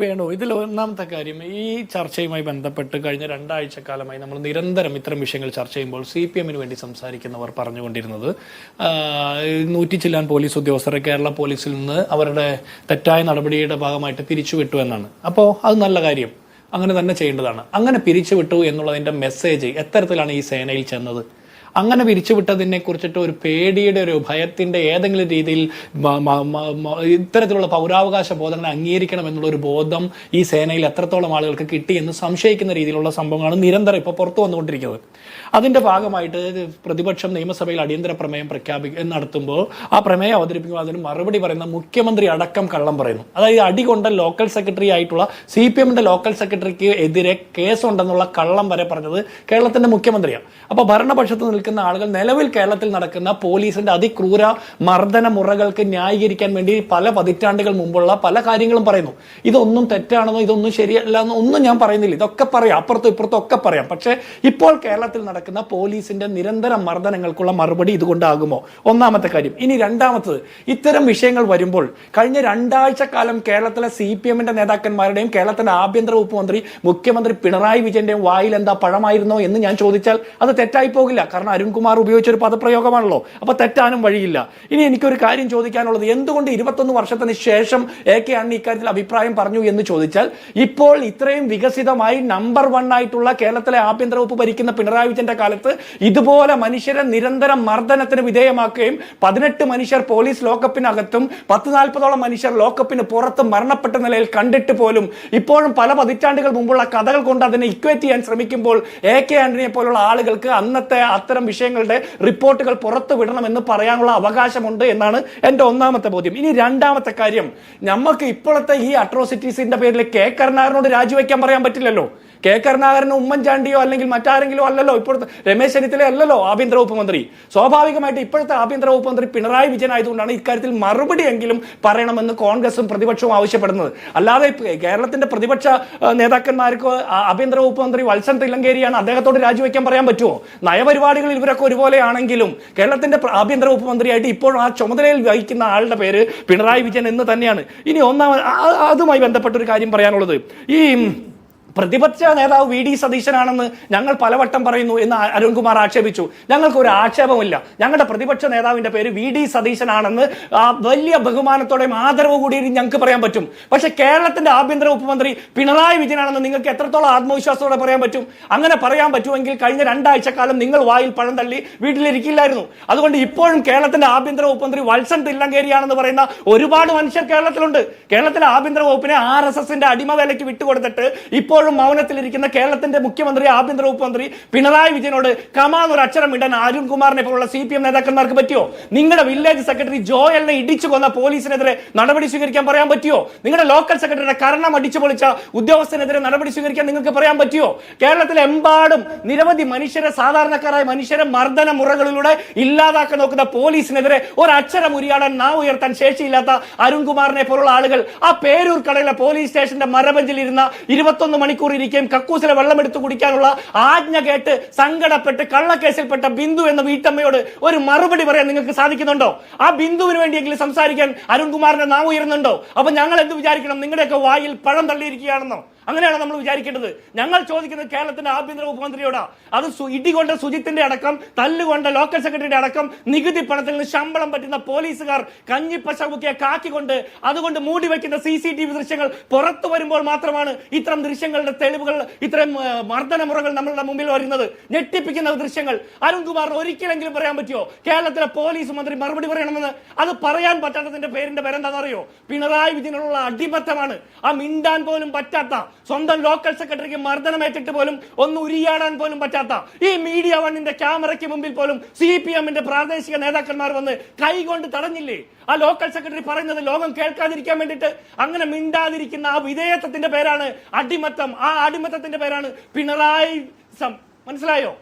വേണു, ഇതിൽ ഒന്നാമത്തെ കാര്യം, ഈ ചർച്ചയുമായി ബന്ധപ്പെട്ട് കഴിഞ്ഞ രണ്ടാഴ്ചക്കാലമായി നമ്മൾ നിരന്തരം ഇത്തരം വിഷയങ്ങൾ ചർച്ച ചെയ്യുമ്പോൾ CPM വേണ്ടി സംസാരിക്കുന്നവർ പറഞ്ഞുകൊണ്ടിരുന്നത് 100 ചില്ലാൻ പോലീസ് ഉദ്യോഗസ്ഥരെ കേരള പോലീസിൽ നിന്ന് അവരുടെ തെറ്റായ നടപടിയുടെ ഭാഗമായിട്ട് പിരിച്ചുവിട്ടു എന്നാണ്. അപ്പോൾ അത് നല്ല കാര്യം, അങ്ങനെ തന്നെ ചെയ്യേണ്ടതാണ്. അങ്ങനെ പിരിച്ചുവിട്ടു എന്നുള്ളതിന്റെ മെസ്സേജ് എത്തരത്തിലാണ് ഈ സേനയിൽ ചെന്നത്? അങ്ങനെ പിരിച്ചുവിട്ടതിനെ കുറിച്ചിട്ട് ഒരു പേടിയുടെ, ഒരു ഭയത്തിന്റെ ഏതെങ്കിലും രീതിയിൽ ഇത്തരത്തിലുള്ള പൗരാവകാശ ബോധങ്ങളെ അംഗീകരിക്കണം എന്നുള്ള ഒരു ബോധം ഈ സേനയിൽ എത്രത്തോളം ആളുകൾക്ക് കിട്ടി എന്ന് സംശയിക്കുന്ന രീതിയിലുള്ള സംഭവങ്ങളാണ് നിരന്തരം ഇപ്പോൾ പുറത്തു വന്നുകൊണ്ടിരിക്കുന്നത്. അതിന്റെ ഭാഗമായിട്ട് പ്രതിപക്ഷം നിയമസഭയിൽ അടിയന്തര പ്രമേയം നടത്തുമ്പോൾ ആ പ്രമേയം അവതരിപ്പിക്കുമ്പോൾ അതിന് മറുപടി പറയുന്ന മുഖ്യമന്ത്രി അടക്കം കള്ളം പറയുന്നു. അതായത് അടികൊണ്ട ലോക്കൽ സെക്രട്ടറി ആയിട്ടുള്ള CPM ലോക്കൽ സെക്രട്ടറിക്ക് എതിരെ കേസുണ്ടെന്നുള്ള കള്ളം വരെ പറഞ്ഞത് കേരളത്തിന്റെ മുഖ്യമന്ത്രിയാണ്. അപ്പൊ ഭരണപക്ഷത്ത് നിൽക്കുന്ന ആളുകൾ നിലവിൽ കേരളത്തിൽ നടക്കുന്ന പോലീസിന്റെ അതിക്രൂര മർദ്ദന മുറകൾക്ക് ന്യായീകരിക്കാൻ വേണ്ടി പല പതിറ്റാണ്ടുകൾ മുമ്പുള്ള പല കാര്യങ്ങളും പറയുന്നു. ഇതൊന്നും തെറ്റാണെന്നോ ഇതൊന്നും ശരിയല്ല എന്നോ ഒന്നും ഞാൻ പറയുന്നില്ല. ഇതൊക്കെ പറയാം, അപ്പുറത്തും ഇപ്പുറത്തും ഒക്കെ പറയാം. പക്ഷേ ഇപ്പോൾ കേരളത്തിൽ നടക്കുന്ന പോലീസിന്റെ നിരന്തര മർദ്ദനങ്ങൾക്കുള്ള മറുപടി ഇതുകൊണ്ടാകുമോ? ഒന്നാമത്തെ കാര്യം. ഇനി രണ്ടാമത്തത്, ഇത്തരം വിഷയങ്ങൾ വരുമ്പോൾ കഴിഞ്ഞ രണ്ടാഴ്ചക്കാലം കേരളത്തിലെ CPM നേതാക്കന്മാരുടെയും കേരളത്തിന്റെ ആഭ്യന്തര വകുപ്പ് മന്ത്രി മുഖ്യമന്ത്രി പിണറായി വിജയന്റെയും വായിൽ എന്താ പഴമായിരുന്നോ എന്ന് ഞാൻ ചോദിച്ചാൽ അത് തെറ്റായി പോകില്ല. കാരണം അരുൺകുമാർ ഉപയോഗിച്ചൊരു പദപ്രയോഗമാണല്ലോ. അപ്പൊ തെറ്റാനും വഴിയില്ല. ഇനി എനിക്കൊരു കാര്യം ചോദിക്കാനുള്ളത്, എന്തുകൊണ്ട് 21 വർഷത്തിന് ശേഷം AK ആന്റണി ഇക്കാര്യത്തിൽ അഭിപ്രായം പറഞ്ഞു എന്ന് ചോദിച്ചാൽ, ഇപ്പോൾ ഇത്രയും വികസിതമായി നമ്പർ 1 ആയിട്ടുള്ള കേരളത്തിലെ ആഭ്യന്തര വകുപ്പ് ഭരിക്കുന്ന പിണറായി വിജയന്റെ കാലത്ത് ഇതുപോലെ മനുഷ്യരെ നിരന്തരം മർദ്ദനത്തിന് വിധേയമാക്കുകയും 18 മനുഷ്യർ പോലീസ് ലോക്കപ്പിനകത്തും 10-40ഓളം മനുഷ്യർ ലോക്കപ്പിന് പുറത്ത് മരണപ്പെട്ട നിലയിൽ കണ്ടിട്ട് പോലും ഇപ്പോഴും പല പതിറ്റാണ്ടുകൾ മുമ്പുള്ള കഥകൾ കൊണ്ട് അതിനെ ഇക്വേറ്റ് ചെയ്യാൻ ശ്രമിക്കുമ്പോൾ AK ആന്റണിയെ പോലുള്ള ആളുകൾക്ക് അന്നത്തെ അത്തരം വിഷയങ്ങളുടെ റിപ്പോർട്ടുകൾ പുറത്തു വിടണമെന്ന് പറയാനുള്ള അവകാശമുണ്ട് എന്നാണ് എന്റെ ഒന്നാമത്തെ ബോധ്യം. ഇനി രണ്ടാമത്തെ കാര്യം, നമുക്ക് ഇപ്പോഴത്തെ ഈ അട്രോസിറ്റീസിന്റെ പേരിൽ കരുണാകരനോട് രാജിവെക്കാൻ പറയാൻ പറ്റില്ലല്ലോ. കരുണാകരനോ ഉമ്മൻചാണ്ടിയോ അല്ലെങ്കിൽ മറ്റാരെങ്കിലും അല്ലല്ലോ, ഇപ്പോഴത്തെ രമേശ് ചെന്നിത്തല അല്ലല്ലോ ആഭ്യന്തര വകുപ്പ് മന്ത്രി. സ്വാഭാവികമായിട്ട് ഇപ്പോഴത്തെ ആഭ്യന്തര വകുപ്പ് മന്ത്രി പിണറായി വിജയൻ ആയതുകൊണ്ടാണ് ഇക്കാര്യത്തിൽ മറുപടിയെങ്കിലും പറയണമെന്ന് കോൺഗ്രസും പ്രതിപക്ഷവും ആവശ്യപ്പെടുന്നത്. അല്ലാതെ കേരളത്തിന്റെ പ്രതിപക്ഷ നേതാക്കന്മാർക്ക് ആഭ്യന്തര വകുപ്പ് മന്ത്രി വത്സൻ തില്ലങ്കേരിയാണ്, അദ്ദേഹത്തോട് രാജിവെക്കാൻ പറയാൻ പറ്റുമോ? നയപരിപാടികളിൽ ഇവരൊക്കെ ഒരുപോലെയാണെങ്കിലും കേരളത്തിന്റെ ആഭ്യന്തര വകുപ്പ് മന്ത്രിയായിട്ട് ഇപ്പോഴും ആ ചുമതലയിൽ വഹിക്കുന്ന ആളുടെ പേര് പിണറായി വിജയൻ എന്ന് തന്നെയാണ്. ഇനി അതുമായി ബന്ധപ്പെട്ട ഒരു കാര്യം പറയാനുള്ളത്, ഈ പ്രതിപക്ഷ നേതാവ് VD സതീശനാണെന്ന് ഞങ്ങൾ പലവട്ടം പറയുന്നു എന്ന് അരുൺകുമാർ ആക്ഷേപിച്ചു. ഞങ്ങൾക്ക് ഒരു ആക്ഷേപമില്ല. ഞങ്ങളുടെ പ്രതിപക്ഷ നേതാവിന്റെ പേര് VD സതീശനാണെന്ന് വലിയ ബഹുമാനത്തോടെയും ആദരവ് കൂടി ഞങ്ങൾക്ക് പറയാൻ പറ്റും. പക്ഷെ കേരളത്തിന്റെ ആഭ്യന്തര വകുപ്പ് മന്ത്രി പിണറായി വിജയനാണെന്ന് നിങ്ങൾക്ക് എത്രത്തോളം ആത്മവിശ്വാസത്തോടെ പറയാൻ പറ്റും? അങ്ങനെ പറയാൻ പറ്റുമെങ്കിൽ കഴിഞ്ഞ രണ്ടാഴ്ചക്കാലം നിങ്ങൾ വായിൽ പഴം തള്ളി വീട്ടിലിരിക്കില്ലായിരുന്നു. അതുകൊണ്ട് ഇപ്പോഴും കേരളത്തിന്റെ ആഭ്യന്തര വകുപ്പ് മന്ത്രി വത്സൻ തില്ലങ്കേരിയാണെന്ന് പറയുന്ന ഒരുപാട് മനുഷ്യർ കേരളത്തിലുണ്ട്. കേരളത്തിലെ ആഭ്യന്തര വകുപ്പിനെ RSSന്റെ അടിമവേലയ്ക്ക് വിട്ടുകൊടുത്തിട്ട് ഇപ്പോഴും മൗനത്തിലിരിക്കുന്ന കേരളത്തിന്റെ മുഖ്യമന്ത്രി ആഭ്യന്തര വകുപ്പ് മന്ത്രി പിണറായി വിജയനോട് കമാന്നൊരു അക്ഷരം ഇടാൻ അരുൺകുമാറിനെ പോലുള്ള CPM നേതാക്കന്മാർക്ക് പറ്റിയോ? നിങ്ങളുടെ വില്ലേജ് സെക്രട്ടറി ജോയലിനെ ഇടിച്ചു കൊന്ന പോലീസിനെതിരെ നടപടി സ്വീകരിക്കാൻ പറയാൻ പറ്റിയോ? നിങ്ങളുടെ ലോക്കൽ സെക്രട്ടറിയുടെ കരണം അടിച്ചു പൊളിച്ച ഉദ്യോഗസ്ഥനെതിരെ നടപടി സ്വീകരിക്കാൻ നിങ്ങൾക്ക് പറയാൻ പറ്റിയോ? കേരളത്തിലെമ്പാടും നിരവധി മനുഷ്യരെ, സാധാരണക്കാരായ മനുഷ്യരെ മർദ്ദന മുറകളിലൂടെ ഇല്ലാതാക്കാൻ നോക്കുന്ന പോലീസിനെതിരെ ഒരക്ഷരം ഉരിയാടാൻ നാവ് ഉയർത്താൻ ശേഷിയില്ലാത്ത അരുൺകുമാറിനെ പോലുള്ള ആളുകൾ ആ പേരൂർ കടയിലെ പോലീസ് സ്റ്റേഷന്റെ മരബെഞ്ചിൽ ഇരുന്ന 21 മണിക്കൂർ ഇരിക്കുകയും കക്കൂസിലെ വെള്ളമെടുത്ത് കുടിക്കാനുള്ള ആജ്ഞ കേട്ട് സങ്കടപ്പെട്ട് കള്ളക്കേസിൽപ്പെട്ട ബിന്ദു എന്ന വീട്ടമ്മയോട് ഒരു മറുപടി പറയാൻ നിങ്ങൾക്ക് സാധിക്കുന്നുണ്ടോ? ആ ബിന്ദുവിന് വേണ്ടിയെങ്കിലും സംസാരിക്കാൻ അരുൺകുമാറിന്റെ നാവ് ഉയർന്നുണ്ടോ? അപ്പൊ ഞങ്ങൾ എന്ത് വിചാരിക്കണം? നിങ്ങളുടെയൊക്കെ വായിൽ പഴം തള്ളിയിരിക്കുകയാണെന്നോ? അങ്ങനെയാണ് നമ്മൾ വിചാരിക്കേണ്ടത്. ഞങ്ങൾ ചോദിക്കുന്നത് കേരളത്തിന്റെ ആഭ്യന്തര വകുപ്പ് മന്ത്രിയോടാ. അത് ഇടികൊണ്ട് സുജിത്തിന്റെ അടക്കം, തല്ലുകൊണ്ട് ലോക്കൽ സെക്രട്ടറിയുടെ അടക്കം നികുതി പണത്തിൽ നിന്ന് ശമ്പളം പറ്റുന്ന പോലീസുകാർ കഞ്ഞിപ്പശമുക്കിയ കാക്കിക്കൊണ്ട് അതുകൊണ്ട് മൂടി വയ്ക്കുന്ന CCTV ദൃശ്യങ്ങൾ പുറത്തു വരുമ്പോൾ മാത്രമാണ് ഇത്തരം ദൃശ്യങ്ങളുടെ തെളിവുകൾ, ഇത്തരം മർദ്ദന മുറകൾ നമ്മളുടെ മുമ്പിൽ വരുന്നത്. ഞെട്ടിപ്പിക്കുന്ന ദൃശ്യങ്ങൾ അരുൺകുമാറിന് ഒരിക്കലെങ്കിലും പറയാൻ പറ്റുമോ? കേരളത്തിലെ പോലീസ് മന്ത്രി മറുപടി പറയണമെന്ന്. അത് പറയാൻ പറ്റാത്തതിന്റെ പേരെന്താണെന്നറിയോ? പിണറായി വിജയനുള്ള അടിമത്തമാണ്. ആ മിണ്ടാൻ പോലും പറ്റാത്ത, സ്വന്തം ലോക്കൽ സെക്രട്ടറിക്ക് മർദ്ദനമേറ്റിട്ട് പോലും ഒന്ന് ഉരിയാടാൻ പോലും പറ്റാത്ത ഈ മീഡിയ വണ്ണിന്റെ ക്യാമറയ്ക്ക് മുമ്പിൽ പോലും CPM പ്രാദേശിക നേതാക്കന്മാർ വന്ന് കൈകൊണ്ട് തടഞ്ഞില്ലേ? ആ ലോക്കൽ സെക്രട്ടറി പറയുന്നത് ലോകം കേൾക്കാതിരിക്കാൻ വേണ്ടിയിട്ട് അങ്ങനെ മിണ്ടാതിരിക്കുന്ന ആ വിധേയത്വത്തിന്റെ പേരാണ് അടിമത്തം. ആ അടിമത്തത്തിന്റെ പേരാണ് പിണറായി. മനസ്സിലായോ?